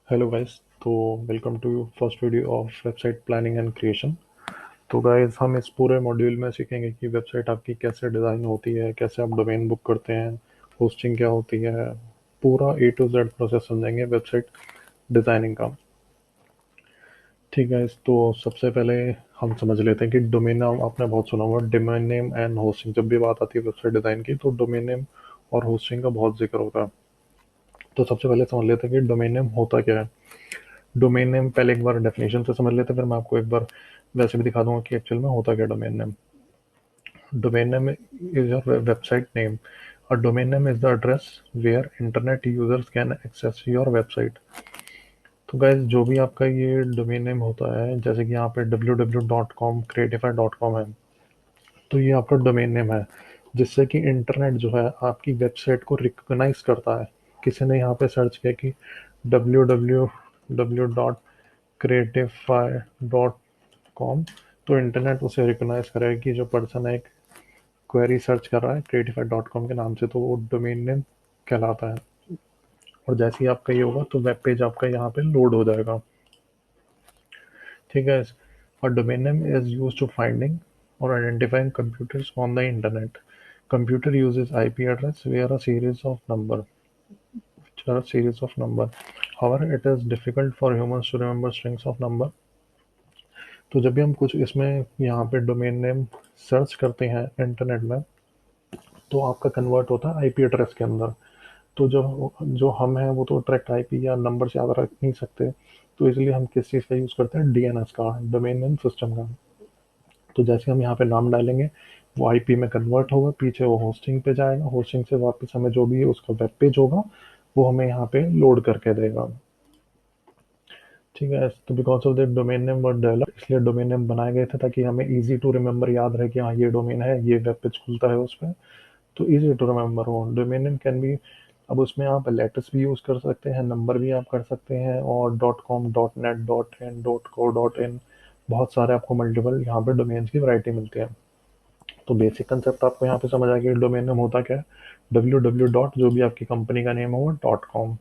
Hello guys. तो welcome to first video of website planning and creation. तो guys हम इस पूरे मॉड्यूल में सीखेंगे कि वेबसाइट आपकी कैसे डिज़ाइन होती है, कैसे आप डोमेन बुक करते हैं, होस्टिंग क्या होती है, पूरा ए टू जेड प्रोसेस समझेंगे वेबसाइट डिज़ाइनिंग का। ठीक है, तो सबसे पहले हम समझ लेते हैं कि डोमेन नाम आपने बहुत सुना होगा, डोमेन नेम एंड होस्टिंग। जब भी बात आती है वेबसाइट डिज़ाइन की तो डोमेन नेम और होस्टिंग का बहुत जिक्र होता है। तो सबसे पहले समझ लेते हैं कि डोमेन नेम होता क्या है। डोमेन नेम पहले एक बार डेफिनेशन से समझ लेते हैं, फिर मैं आपको एक बार वैसे भी दिखा दूंगा कि एक्चुअल में होता क्या domain name. Domain name is your website name. A domain name is the address where internet users can access your website। तो गाइज जो भी आपका ये डोमेन नेम होता है, जैसे कि यहाँ पे www.com creatify.com है, तो ये आपका डोमेन नेम है जिससे कि इंटरनेट जो है आपकी वेबसाइट को रिकॉग्नाइज करता है। किसी ने यहाँ पे सर्च किया कि www.creatify.com, तो इंटरनेट उसे रिकॉग्नाइज करेगा कि जो पर्सन है एक क्वेरी सर्च कर रहा है creatify.com के नाम से, तो वो डोमेन नेम कहलाता है। और जैसे ही आपका ये होगा तो वेब पेज आपका यहाँ पे लोड हो जाएगा। ठीक है। और domain name is use to finding or identifying computers on the internet। Computer uses IP address where a series of number, which are a series of number. However, it is difficult for humans to remember strings of number। तो जब भी हम कुछ इसमें यहाँ पे domain name search करते हैं इंटरनेट में, तो आपका कन्वर्ट होता है आईपी एड्रेस के अंदर। तो जो जो हम हैं वो तो डायरेक्ट आईपी या नंबर से याद रख नहीं सकते, तो इसलिए हम किस चीज़ का यूज़ करते हैं, डीएनएस का, डोमेन नेम सिस्टम का। तो जैसे हम यहाँ पे नाम डालेंगे वो आईपी में कन्वर्ट होगा, पीछे वो होस्टिंग पे जाएगा, होस्टिंग से वापस हमें जो भी उसका वेब पेज होगा वो हमें यहाँ पे लोड करके देगा। ठीक है। तो because of that domain name were develop, इसलिए डोमेन नेम बनाए गए थे ताकि हमें इजी टू रिमेंबर याद रहे कि हाँ ये डोमेन है, ये वेब पेज खुलता है उस पर, तो इजी टू रिमेंबर हो। डोमेन नेम कैन बी, अब उसमें आप लेटर्स भी यूज़ कर सकते हैं, नंबर भी आप कर सकते हैं, और dot com, dot net, dot in, dot को, डॉट इन, बहुत सारे आपको मल्टीपल यहाँ पे डोमेन्स की वैरायटी मिलती है। तो बेसिक कंसेप्ट आपको यहाँ पे समझ आ गया डोमेन नेम होता क्या है। डब्ल्यू डब्ल्यू डॉट जो भी आपकी कंपनी का नेम हो वो डॉट कॉम।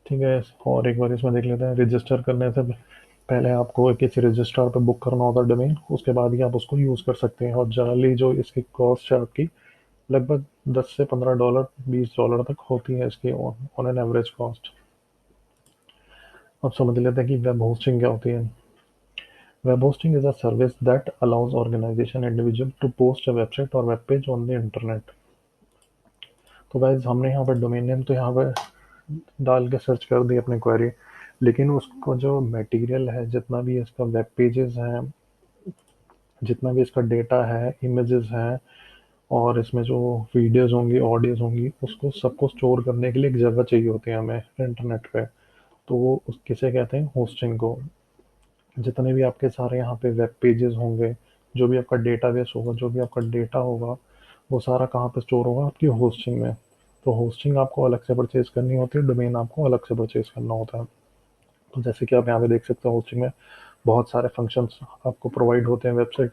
ठीक है। और एक बार इसमें देख लेते हैं, रजिस्टर करने से पहले आपको किसी रजिस्ट्रार पे बुक करना होता है डोमेन, उसके बाद ही आप उसको यूज़ कर सकते हैं। और जनरली जो इसकी कॉस्ट है आपकी लगभग 10 से $15, $20 तक होती है इसकी ऑन एन एवरेज कॉस्ट। अब समझ लेते हैं कि वेब होस्टिंग क्या होती है। Web hosting is a service that allows organization individual to post a website और web page on the internet. तो गाइज हमने यहाँ पर डोमेन नेम तो यहाँ पर डाल के सर्च कर दी अपनी क्वेरी, लेकिन उसको जो मटेरियल है, जितना भी इसका वेब पेजेस हैं, जितना भी इसका डेटा है, इमेजेस हैं, और इसमें जो वीडियोस होंगी, ऑडियोज होंगी, उसको सबको स्टोर करने के लिए एक जगह चाहिए होती है हमें इंटरनेट पे। तो वो उस किसे कहते हैं, होस्टिंग को। जितने भी आपके सारे यहाँ पे वेब पेजेस होंगे, जो भी आपका डेटाबेस होगा, जो भी आपका डेटा होगा, वो सारा कहाँ पे स्टोर होगा, आपकी होस्टिंग में। तो होस्टिंग आपको अलग से परचेज करनी होती है, डोमेन आपको अलग से परचेज करना होता है। तो जैसे कि आप यहाँ पे देख सकते हो, होस्टिंग में बहुत सारे फंक्शंस आपको प्रोवाइड होते हैं वेबसाइट,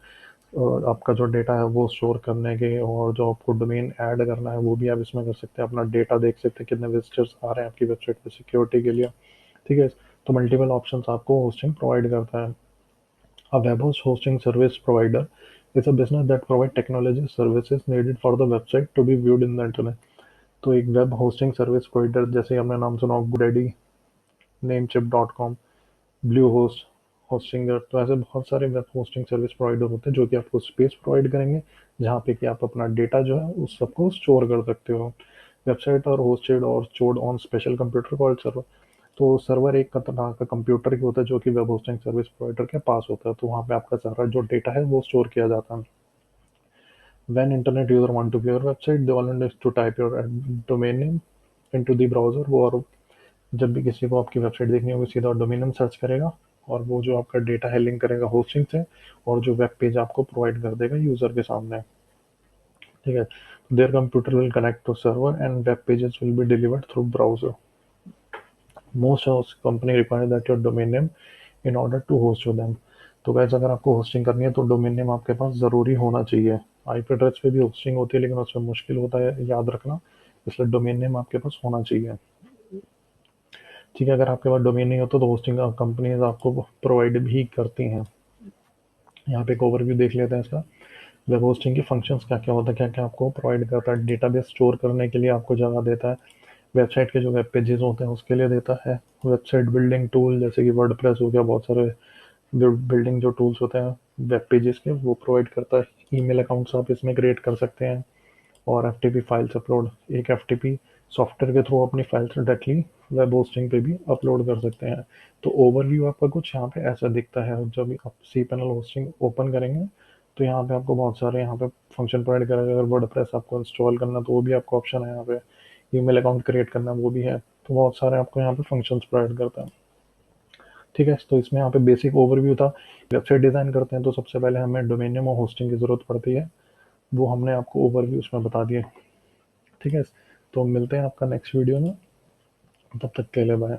और आपका जो डेटा है वो स्टोर करने के, और जो आपको डोमेन ऐड करना है वो भी आप इसमें कर सकते हैं। अपना डेटा देख सकते हैं, कितने विजिटर्स आ रहे हैं आपकी वेबसाइट पे, सिक्योरिटी के लिए। ठीक है। तो मल्टीपल ऑप्शंस आपको होस्टिंग प्रोवाइड करता है। A web host hosting service provider is a business that provide technology services needed for the website to be viewed in the internet। तो एक वेब होस्टिंग सर्विस प्रोवाइडर, जैसे हमने नाम सुना हो, GoDaddy, Namecheap.com, blue host, Hostinger, तो ऐसे बहुत सारे वेब होस्टिंग सर्विस प्रोवाइडर होते हैं जो कि आपको स्पेस प्रोवाइड करेंगे, जहाँ पे कि आप अपना डेटा जो है उस सबको स्टोर कर सकते हो। वेबसाइट और होस्टेड और stored on special computer called server. तो सर्वर एक तरह का कंप्यूटर ही होता है जो कि वेब होस्टिंग सर्विस प्रोवाइडर के पास होता है, तो वहाँ पे आपका सारा जो डेटा है वो स्टोर किया जाता है। When internet user want to view your website, they all need to type your domain name into the browser। वो, और जब भी किसी को आपकी वेबसाइट देखनी होगी सीधा डोमेन नेम सर्च करेगा, और वो जो आपका डेटा है लिंक करेगा होस्टिंग से, और जो वेब पेज आपको प्रोवाइड कर देगा यूजर के सामने। ठीक है। Their computer will connect to server and web pages will be delivered through browser. Most house company require that your domain name in order to host with them. तो वैसे अगर आपको होस्टिंग करनी है तो डोमेन नेम आपके पास ज़रूरी होना चाहिए। आईपी एड्रेस पे भी होस्टिंग होती है, लेकिन उसमें मुश्किल होता है याद रखना, इसलिए डोमेन नेम आपके पास होना चाहिए। ठीक है, अगर आपके पास डोमेन नहीं होता तो होस्टिंग कंपनीज आपको प्रोवाइड भी करती हैं। यहाँ पे एक ओवरव्यू देख लेते हैं इसका। वेब होस्टिंग के फंक्शंस क्या क्या होता है, क्या क्या आपको प्रोवाइड करता है। डेटाबेस स्टोर करने के लिए आपको जगह देता है। वेबसाइट के जो वेब पेजेस होते हैं उसके लिए देता है। वेबसाइट बिल्डिंग टूल जैसे कि वर्डप्रेस हो गया, बहुत सारे बिल्डिंग जो टूल्स होते हैं वेब पेजेस के वो प्रोवाइड करता है। ईमेल अकाउंट्स आप इसमें क्रिएट कर सकते हैं। और एफ फाइल्स अपलोड, एक एफ सॉफ्टवेयर के थ्रू अपनी फाइल्स डायरेक्टली वेब होस्टिंग पे भी अपलोड कर सकते हैं। तो ओवरव्यू आपका कुछ यहाँ पे ऐसा दिखता है। जब भी आप सी पैनल होस्टिंग ओपन करेंगे तो यहाँ पे आपको बहुत सारे यहाँ पे फंक्शन प्रोवाइड करेगा। अगर वर्डप्रेस आपको इंस्टॉल करना तो वो भी आपको ऑप्शन है यहाँ पे। ईमेल अकाउंट क्रिएट करना वो भी है। तो बहुत सारे आपको यहाँ पे फंक्शंस प्रोवाइड करता है। ठीक है, तो इसमें यहाँ पे बेसिक ओवरव्यू था। वेबसाइट डिज़ाइन करते हैं तो सबसे पहले हमें डोमेन नेम और होस्टिंग की ज़रूरत पड़ती है। वो हमने आपको ओवरव्यू उसमें बता दिया। ठीक है, तो मिलते हैं आपका नेक्स्ट वीडियो में। तब तक के लिए बाय।